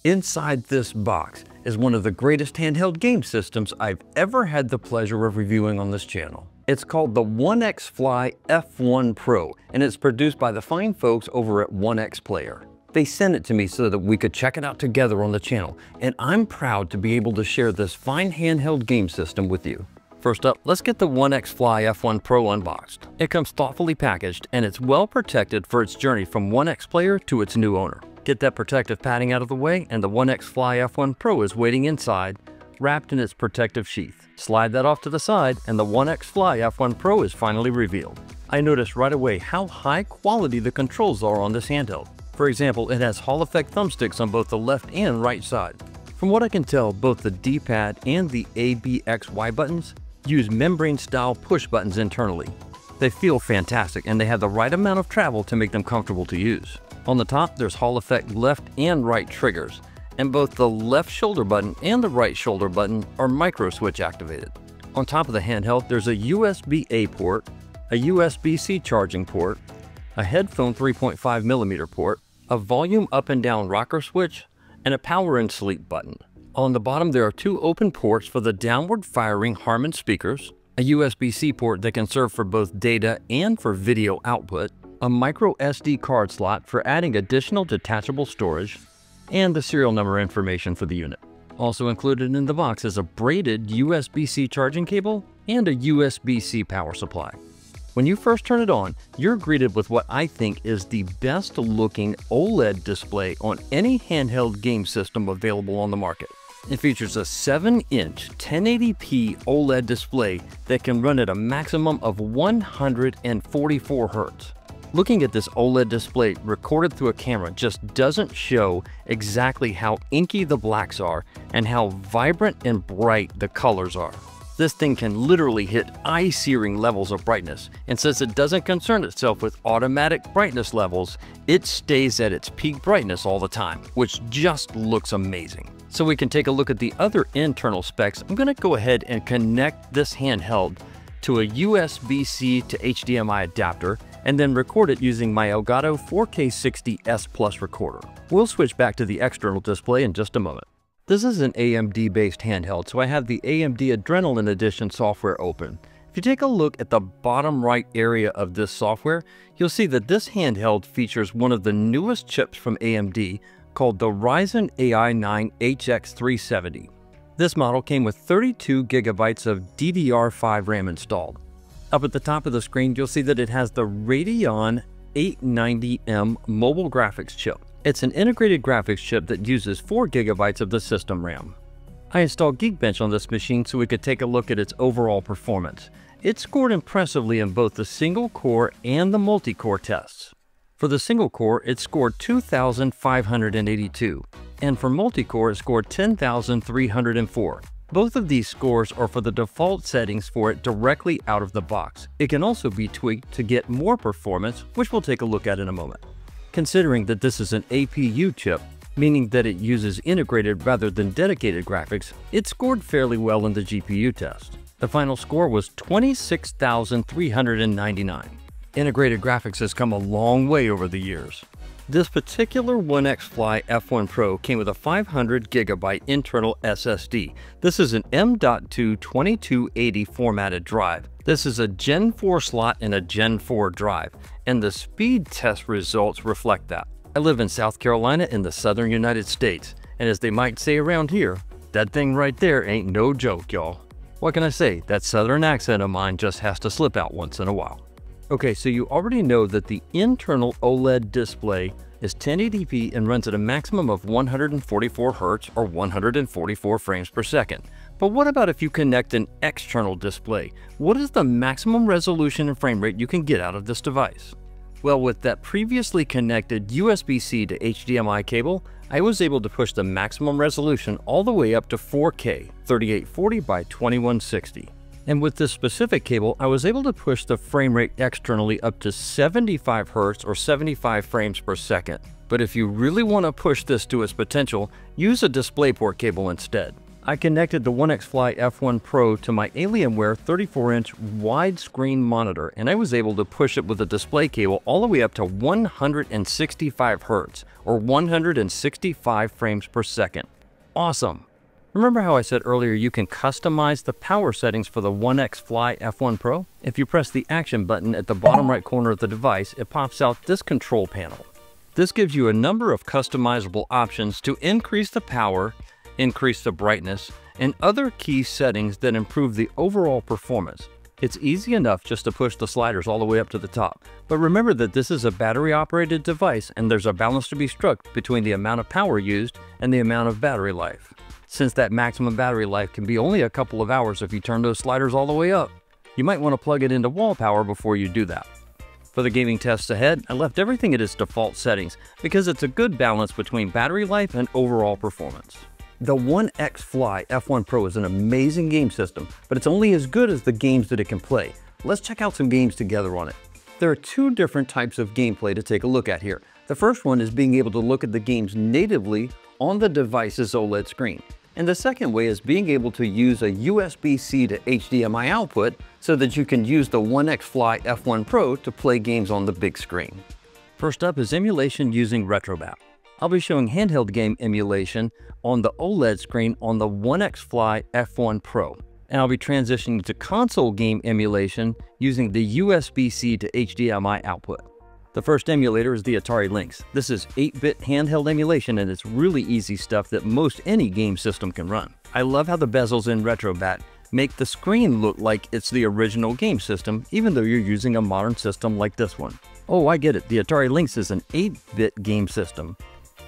Inside this box is one of the greatest handheld game systems I've ever had the pleasure of reviewing on this channel. It's called the OneXFly F1 Pro, and it's produced by the fine folks over at OneXPlayer. They sent it to me so that we could check it out together on the channel, and I'm proud to be able to share this fine handheld game system with you. First up, let's get the OneXFly F1 Pro unboxed. It comes thoughtfully packaged, and it's well protected for its journey from OneXPlayer to its new owner. Get that protective padding out of the way, and the OneXFly F1 Pro is waiting inside, wrapped in its protective sheath. Slide that off to the side, and the OneXFly F1 Pro is finally revealed. I noticed right away how high quality the controls are on this handheld. For example, it has Hall effect thumbsticks on both the left and right side. From what I can tell, both the D-pad and the A, B, X, Y buttons use membrane-style push buttons internally. They feel fantastic, and they have the right amount of travel to make them comfortable to use. On the top, there's Hall effect left and right triggers, and both the left shoulder button and the right shoulder button are micro switch activated. On top of the handheld, there's a USB-A port, a USB-C charging port, a headphone 3.5mm port, a volume up and down rocker switch, and a power and sleep button. On the bottom, there are two open ports for the downward firing Harman speakers, a USB-C port that can serve for both data and for video output, a micro SD card slot for adding additional detachable storage, and the serial number information for the unit. Also included in the box is a braided USB-C charging cable and a USB-C power supply. When you first turn it on, you're greeted with what I think is the best looking OLED display on any handheld game system available on the market. It features a 7-inch 1080p OLED display that can run at a maximum of 144 Hz. Looking at this OLED display recorded through a camera just doesn't show exactly how inky the blacks are and how vibrant and bright the colors are. This thing can literally hit eye-searing levels of brightness, and since it doesn't concern itself with automatic brightness levels, it stays at its peak brightness all the time, which just looks amazing. So we can take a look at the other internal specs. I'm going to go ahead and connect this handheld to a USB-C to HDMI adapter and then record it using my Elgato 4K60S Plus recorder. We'll switch back to the external display in just a moment. This is an AMD-based handheld, so I have the AMD Adrenalin Edition software open. If you take a look at the bottom right area of this software, you'll see that this handheld features one of the newest chips from AMD called the Ryzen AI 9 HX370. This model came with 32 GB of DDR5 RAM installed. Up at the top of the screen, you'll see that it has the Radeon 890M mobile graphics chip. It's an integrated graphics chip that uses 4 GB of the system RAM. I installed Geekbench on this machine so we could take a look at its overall performance. It scored impressively in both the single-core and the multi-core tests. For the single-core, it scored 2,582, and for multi-core, it scored 10,304. Both of these scores are for the default settings for it directly out of the box. It can also be tweaked to get more performance, which we'll take a look at in a moment. Considering that this is an APU chip, meaning that it uses integrated rather than dedicated graphics, it scored fairly well in the GPU test. The final score was 26,399. Integrated graphics has come a long way over the years. This particular OneXFly F1 Pro came with a 500 GB internal SSD. This is an M.2 2280 formatted drive. This is a Gen 4 slot and a Gen 4 drive, and the speed test results reflect that. I live in South Carolina in the southern United States, and as they might say around here, that thing right there ain't no joke, y'all. What can I say? That southern accent of mine just has to slip out once in a while. Okay, so you already know that the internal OLED display is 1080p and runs at a maximum of 144 Hz or 144 frames per second. But what about if you connect an external display? What is the maximum resolution and frame rate you can get out of this device? Well, with that previously connected USB-C to HDMI cable, I was able to push the maximum resolution all the way up to 4K, 3840 by 2160. And with this specific cable, I was able to push the frame rate externally up to 75 Hz or 75 frames per second. But if you really want to push this to its potential, use a DisplayPort cable instead. I connected the OneXFly F1 Pro to my Alienware 34-inch widescreen monitor, and I was able to push it with a display cable all the way up to 165 Hz, or 165 frames per second. Awesome! Remember how I said earlier you can customize the power settings for the OneXFly F1 Pro? If you press the action button at the bottom right corner of the device, it pops out this control panel. This gives you a number of customizable options to increase the power, increase the brightness, and other key settings that improve the overall performance. It's easy enough just to push the sliders all the way up to the top, but remember that this is a battery-operated device and there's a balance to be struck between the amount of power used and the amount of battery life. Since that maximum battery life can be only a couple of hours if you turn those sliders all the way up, you might want to plug it into wall power before you do that. For the gaming tests ahead, I left everything at its default settings because it's a good balance between battery life and overall performance. The OneXFly F1 Pro is an amazing game system, but it's only as good as the games that it can play. Let's check out some games together on it. There are two different types of gameplay to take a look at here. The first one is being able to look at the games natively on the device's OLED screen. And the second way is being able to use a USB-C to HDMI output so that you can use the OneXFly F1 Pro to play games on the big screen. First up is emulation using RetroBat. I'll be showing handheld game emulation on the OLED screen on the OneXFly F1 Pro. And I'll be transitioning to console game emulation using the USB-C to HDMI output. The first emulator is the Atari Lynx. This is 8-bit handheld emulation and it's really easy stuff that most any game system can run. I love how the bezels in RetroBat make the screen look like it's the original game system, even though you're using a modern system like this one. Oh, I get it. The Atari Lynx is an 8-bit game system.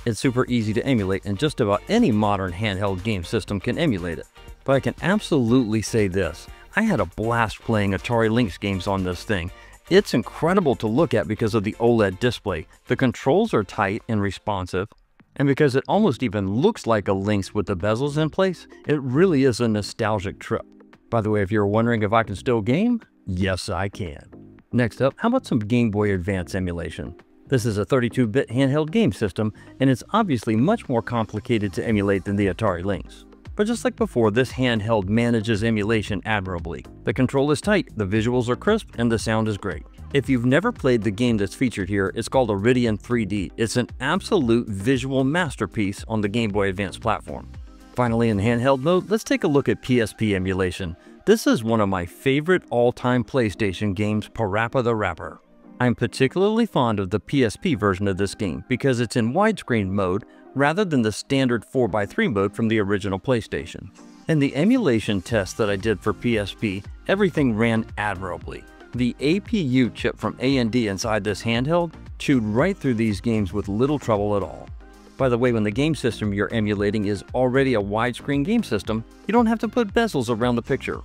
It's super easy to emulate and just about any modern handheld game system can emulate it. But I can absolutely say this, I had a blast playing Atari Lynx games on this thing. It's incredible to look at because of the OLED display. The controls are tight and responsive, and because it almost even looks like a Lynx with the bezels in place, it really is a nostalgic trip. By the way, if you're wondering if I can still game, yes I can. Next up, how about some Game Boy Advance emulation? This is a 32-bit handheld game system, and it's obviously much more complicated to emulate than the Atari Lynx. But just like before, this handheld manages emulation admirably. The control is tight, the visuals are crisp, and the sound is great. If you've never played the game that's featured here, it's called Iridium 3D. It's an absolute visual masterpiece on the Game Boy Advance platform. Finally, in handheld mode, let's take a look at PSP emulation. This is one of my favorite all-time PlayStation games, Parappa the Rapper. I'm particularly fond of the PSP version of this game because it's in widescreen mode rather than the standard 4x3 mode from the original PlayStation. In the emulation test that I did for PSP, everything ran admirably. The APU chip from A&D inside this handheld chewed right through these games with little trouble at all. By the way, when the game system you're emulating is already a widescreen game system, you don't have to put bezels around the picture.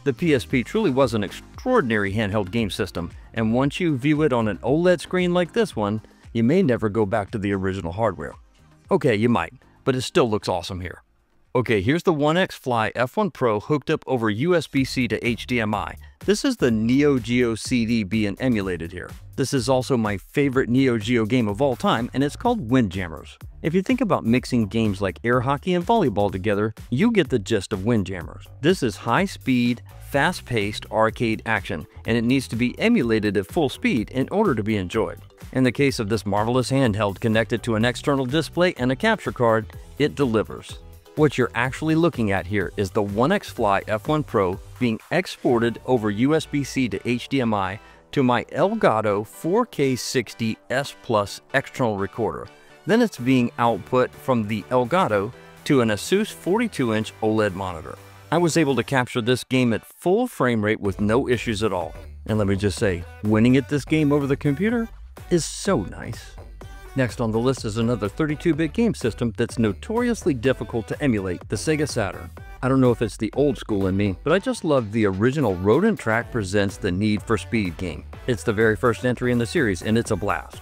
The PSP truly was an extraordinary handheld game system, and once you view it on an OLED screen like this one, you may never go back to the original hardware. Okay, you might, but it still looks awesome here. Okay, here's the OneXFly F1 Pro hooked up over USB-C to HDMI. This is the Neo Geo CD being emulated here. This is also my favorite Neo Geo game of all time, and it's called Windjammers. If you think about mixing games like air hockey and volleyball together, you get the gist of Windjammers. This is high-speed, fast-paced arcade action, and it needs to be emulated at full speed in order to be enjoyed. In the case of this marvelous handheld connected to an external display and a capture card, it delivers. What you're actually looking at here is the OneXFly F1 Pro being exported over USB-C to HDMI to my Elgato 4K60S Plus external recorder. Then it's being output from the Elgato to an Asus 42-inch OLED monitor. I was able to capture this game at full frame rate with no issues at all. And let me just say, winning at this game over the computer is so nice. Next on the list is another 32-bit game system that's notoriously difficult to emulate, the Sega Saturn. I don't know if it's the old school in me, but I just love the original Rodent Track Presents the Need for Speed game. It's the very first entry in the series, and it's a blast.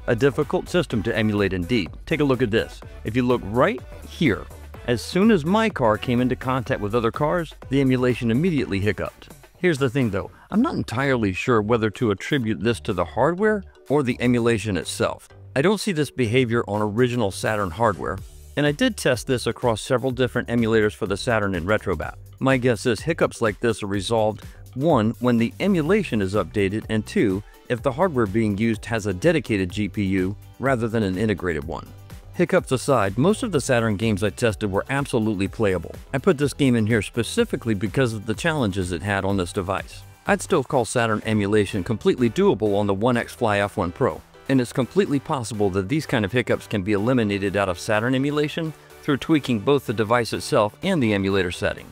A difficult system to emulate indeed. Take a look at this. If you look right here, as soon as my car came into contact with other cars, the emulation immediately hiccuped. Here's the thing though, I'm not entirely sure whether to attribute this to the hardware or the emulation itself. I don't see this behavior on original Saturn hardware, And I did test this across several different emulators for the Saturn and RetroBat. My guess is hiccups like this are resolved, 1, when the emulation is updated, and 2, if the hardware being used has a dedicated GPU rather than an integrated one. Hiccups aside, most of the Saturn games I tested were absolutely playable. I put this game in here specifically because of the challenges it had on this device. I'd still call Saturn emulation completely doable on the OneXFly F1 Pro, and it's completely possible that these kind of hiccups can be eliminated out of Saturn emulation through tweaking both the device itself and the emulator setting.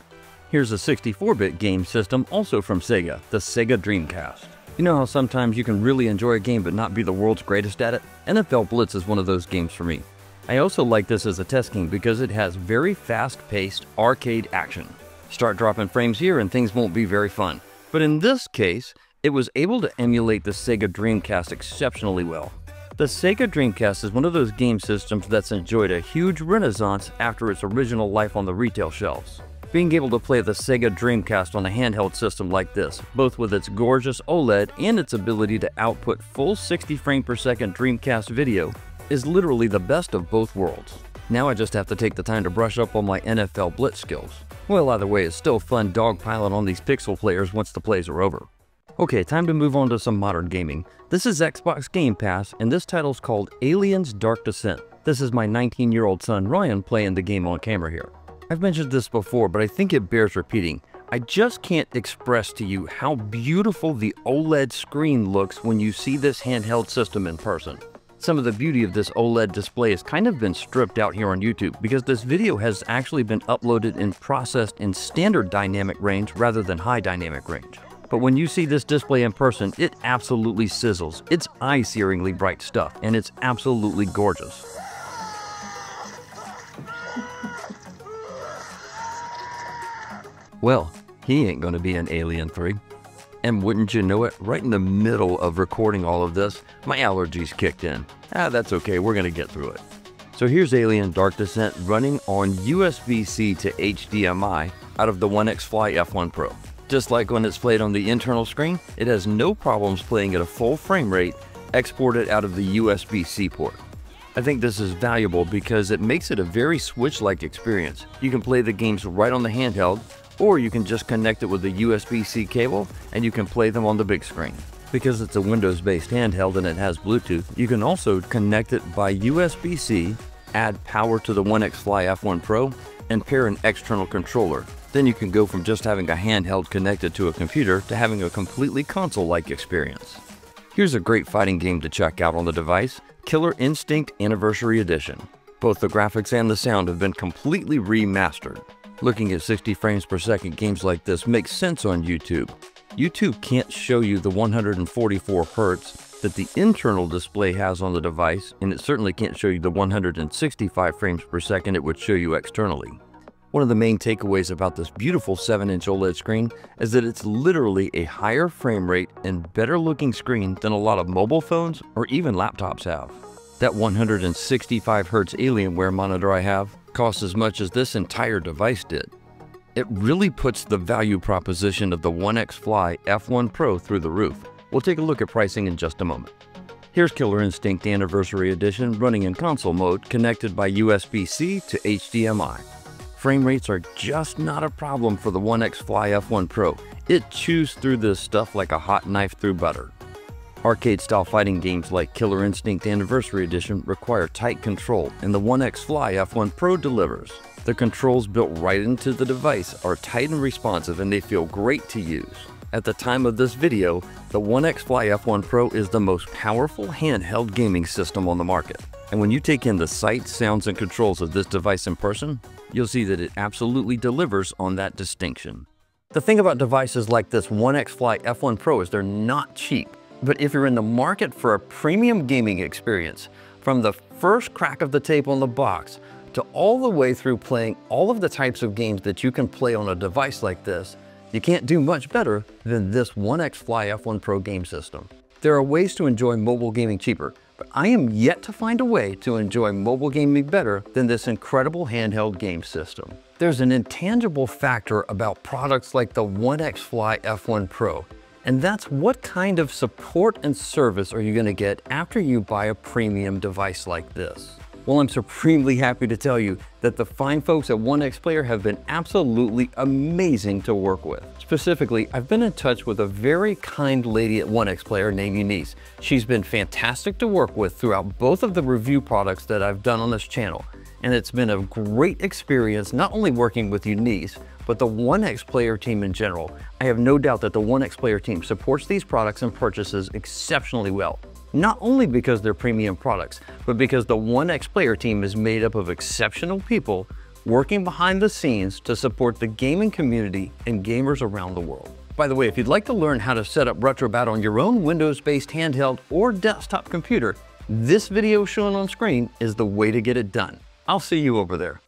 Here's a 64-bit game system also from Sega, the Sega Dreamcast. You know how sometimes you can really enjoy a game but not be the world's greatest at it? NFL Blitz is one of those games for me. I also like this as a test game because it has very fast-paced arcade action. Start dropping frames here and things won't be very fun. But in this case, it was able to emulate the Sega Dreamcast exceptionally well. The Sega Dreamcast is one of those game systems that's enjoyed a huge renaissance after its original life on the retail shelves. Being able to play the Sega Dreamcast on a handheld system like this, both with its gorgeous OLED and its ability to output full 60 frame per second Dreamcast video, is literally the best of both worlds. Now I just have to take the time to brush up on my NFL Blitz skills. Well, either way, it's still fun dogpiling on these pixel players once the plays are over. Okay, time to move on to some modern gaming. This is Xbox Game Pass, and this title's called Aliens: Dark Descent. This is my 19-year-old son Ryan playing the game on camera here. I've mentioned this before, but I think it bears repeating. I just can't express to you how beautiful the OLED screen looks when you see this handheld system in person. Some of the beauty of this OLED display has kind of been stripped out here on YouTube because this video has actually been uploaded and processed in standard dynamic range rather than high dynamic range. But when you see this display in person, it absolutely sizzles. It's eye-searingly bright stuff, and it's absolutely gorgeous. Well, he ain't gonna be an Alien 3. And wouldn't you know it, right in the middle of recording all of this, my allergies kicked in. That's okay, we're gonna get through it. So here's Alien Dark Descent running on USB-C to HDMI out of the OneXFly F1 Pro. Just like when it's played on the internal screen, it has no problems playing at a full frame rate exported out of the USB-C port. I think this is valuable because it makes it a very Switch-like experience. You can play the games right on the handheld, or you can just connect it with a USB-C cable and you can play them on the big screen. Because it's a Windows-based handheld and it has Bluetooth, you can also connect it by USB-C, add power to the OneXFly F1 Pro, and pair an external controller. Then you can go from just having a handheld connected to a computer to having a completely console-like experience. Here's a great fighting game to check out on the device, Killer Instinct Anniversary Edition. Both the graphics and the sound have been completely remastered. Looking at 60 frames per second games like this makes sense on YouTube. YouTube can't show you the 144 Hz that the internal display has on the device, and it certainly can't show you the 165 frames per second it would show you externally. One of the main takeaways about this beautiful 7-inch OLED screen is that it's literally a higher frame rate and better looking screen than a lot of mobile phones or even laptops have. That 165 Hz Alienware monitor I have costs as much as this entire device did. It really puts the value proposition of the OneXFly F1 Pro through the roof. We'll take a look at pricing in just a moment. Here's Killer Instinct Anniversary Edition running in console mode connected by USB-C to HDMI. Frame rates are just not a problem for the OneXFly F1 Pro. It chews through this stuff like a hot knife through butter. Arcade-style fighting games like Killer Instinct Anniversary Edition require tight control, and the OneXFly F1 Pro delivers. The controls built right into the device are tight and responsive, and they feel great to use. At the time of this video, the OneXFly F1 Pro is the most powerful handheld gaming system on the market. And when you take in the sights, sounds, and controls of this device in person, you'll see that it absolutely delivers on that distinction. The thing about devices like this OneXFly F1 Pro is they're not cheap. But if you're in the market for a premium gaming experience, from the first crack of the tape on the box to all the way through playing all of the types of games that you can play on a device like this, you can't do much better than this OneXFly F1 Pro game system. There are ways to enjoy mobile gaming cheaper, but I am yet to find a way to enjoy mobile gaming better than this incredible handheld game system. There's an intangible factor about products like the OneXFly F1 Pro. And that's what kind of support and service are you going to get after you buy a premium device like this. Well, I'm supremely happy to tell you that the fine folks at OneXPlayer have been absolutely amazing to work with. Specifically, I've been in touch with a very kind lady at OneXPlayer named Eunice. She's been fantastic to work with throughout both of the review products that I've done on this channel. And it's been a great experience not only working with Eunice, but the OneXPlayer team in general. I have no doubt that the OneXPlayer team supports these products and purchases exceptionally well. Not only because they're premium products, but because the OneXPlayer team is made up of exceptional people working behind the scenes to support the gaming community and gamers around the world. By the way, if you'd like to learn how to set up RetroBat on your own Windows-based handheld or desktop computer, this video shown on screen is the way to get it done. I'll see you over there.